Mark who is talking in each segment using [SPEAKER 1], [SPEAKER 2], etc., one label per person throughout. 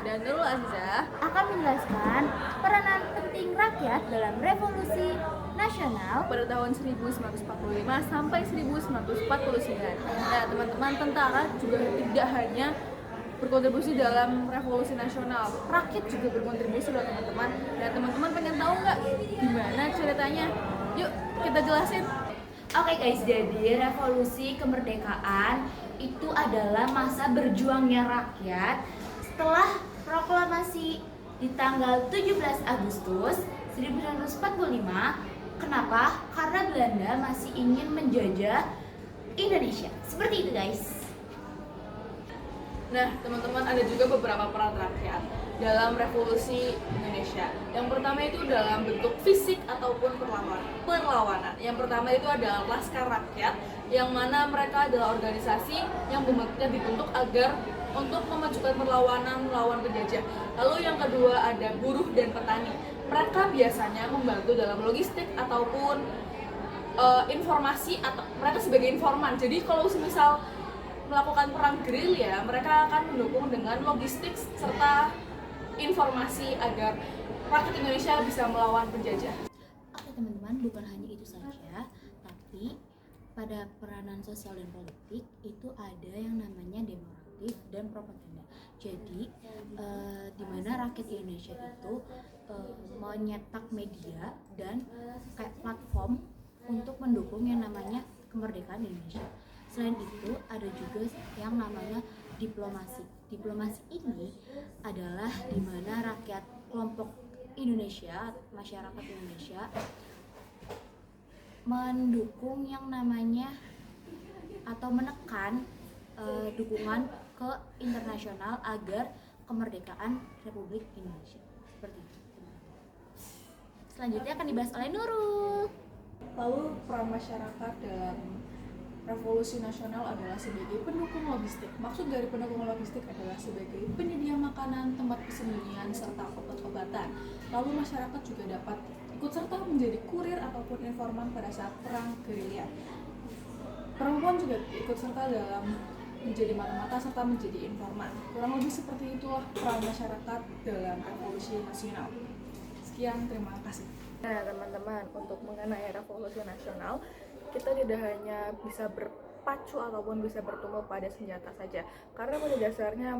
[SPEAKER 1] dan Nurul Aziza
[SPEAKER 2] akan menjelaskan peranan penting rakyat dalam revolusi nasional
[SPEAKER 1] pada tahun 1945 sampai 1949. Nah, teman-teman, tentara juga tidak hanya berkontribusi dalam revolusi nasional, rakyat juga berkontribusi loh teman-teman. Nah, teman-teman pengen tahu nggak gimana ceritanya? Yuk kita jelasin.
[SPEAKER 2] Oke guys, jadi revolusi kemerdekaan itu adalah masa berjuangnya rakyat setelah proklamasi di tanggal 17 Agustus 1945. Kenapa? Karena Belanda masih ingin menjajah Indonesia. Seperti itu guys.
[SPEAKER 1] Nah, teman-teman, ada juga beberapa peran rakyat dalam revolusi Indonesia. Yang pertama itu dalam bentuk fisik ataupun perlawanan. Yang pertama itu adalah Laskar Rakyat, yang mana mereka adalah organisasi yang dibentuk agar untuk memajukan perlawanan melawan penjajah. Lalu yang kedua ada buruh dan petani. Mereka biasanya membantu dalam logistik ataupun informasi, atau mereka sebagai informan. Jadi kalau misal melakukan perang gerilya, mereka akan mendukung dengan logistik serta informasi agar rakyat Indonesia bisa melawan penjajah.
[SPEAKER 2] Oke teman-teman, bukan hanya itu saja, tapi pada peranan sosial dan politik itu ada yang namanya demoratif dan propaganda. Jadi di mana rakyat Indonesia itu menyetak media dan kayak platform untuk mendukung yang namanya kemerdekaan Indonesia. Selain itu ada juga yang namanya diplomasi. Diplomasi ini adalah di mana rakyat kelompok Indonesia, masyarakat Indonesia mendukung yang namanya atau menekan dukungan ke internasional agar kemerdekaan Republik Indonesia. Seperti itu. Selanjutnya akan dibahas oleh Nurul.
[SPEAKER 1] Lalu peran masyarakat dalam revolusi nasional adalah sebagai pendukung logistik. Maksud dari pendukung logistik adalah sebagai penyedia makanan, tempat persembunyian, serta obat-obatan. Lalu masyarakat juga dapat ikut serta menjadi kurir ataupun informan pada saat perang gerilya. Perempuan juga ikut serta dalam menjadi mata-mata serta menjadi informan. Kurang lebih seperti itulah peran masyarakat dalam revolusi nasional. Sekian, terima kasih. Nah teman-teman, untuk mengenai revolusi nasional, kita tidak hanya bisa berpacu ataupun bisa bertumbuh pada senjata saja, karena pada dasarnya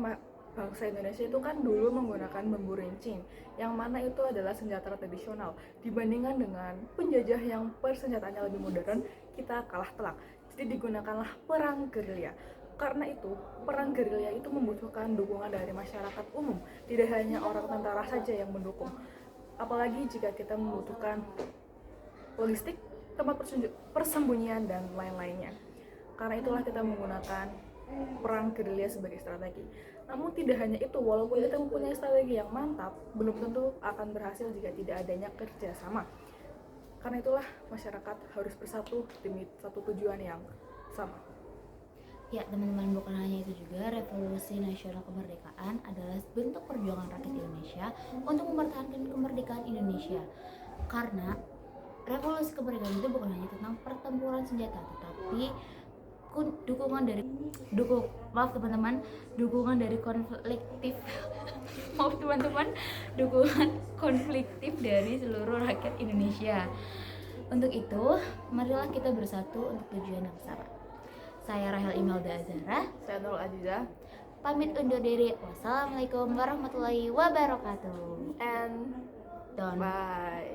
[SPEAKER 1] bangsa Indonesia itu kan dulu menggunakan bambu runcing, yang mana itu adalah senjata tradisional. Dibandingkan dengan penjajah yang persenjataannya lebih modern, kita kalah telak. Jadi digunakanlah perang gerilya. Karena itu, perang gerilya itu membutuhkan dukungan dari masyarakat umum, tidak hanya orang tentara saja yang mendukung. Apalagi jika kita membutuhkan logistik, tempat persembunyian, dan lain-lainnya. Karena itulah kita menggunakan perang gerilya sebagai strategi. Namun tidak hanya itu, walaupun kita mempunyai strategi yang mantap, belum tentu akan berhasil jika tidak adanya kerjasama. Karena itulah masyarakat harus bersatu demi satu tujuan yang sama.
[SPEAKER 2] Ya teman-teman, bukan hanya itu juga, revolusi nasional kemerdekaan adalah bentuk perjuangan rakyat Indonesia untuk mempertahankan kemerdekaan Indonesia. Karena revolusi kemerdekaan itu bukan hanya tentang pertempuran senjata, tetapi dukungan dari dukungan konfliktif dari seluruh rakyat Indonesia. Untuk itu, marilah kita bersatu untuk tujuan yang sama. Saya Rahel Imelda Azhara,
[SPEAKER 1] Saya Nurul Aziza,
[SPEAKER 2] pamit undur diri. Wassalamualaikum warahmatullahi wabarakatuh.
[SPEAKER 1] and bye.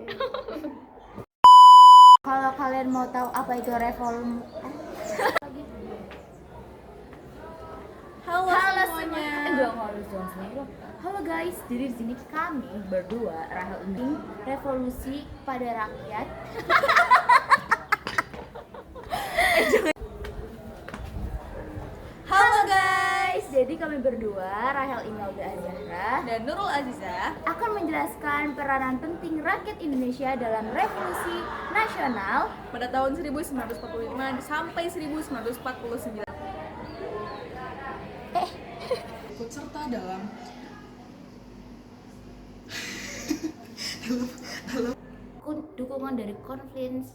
[SPEAKER 2] Kalau kalian mau tahu apa itu revolusi,
[SPEAKER 1] Halo semuanya.
[SPEAKER 2] Halo guys, jadi di sini kami berdua Rahel ini revolusi pada rakyat. Halo guys, jadi kami berdua Rahel Imelda Azhara
[SPEAKER 1] Dan Nurul Aziza
[SPEAKER 2] akan menjelaskan peranan penting rakyat Indonesia dalam revolusi nasional
[SPEAKER 1] pada tahun 1945 sampai 1949. Ikut serta dalam
[SPEAKER 2] dukungan dari konflik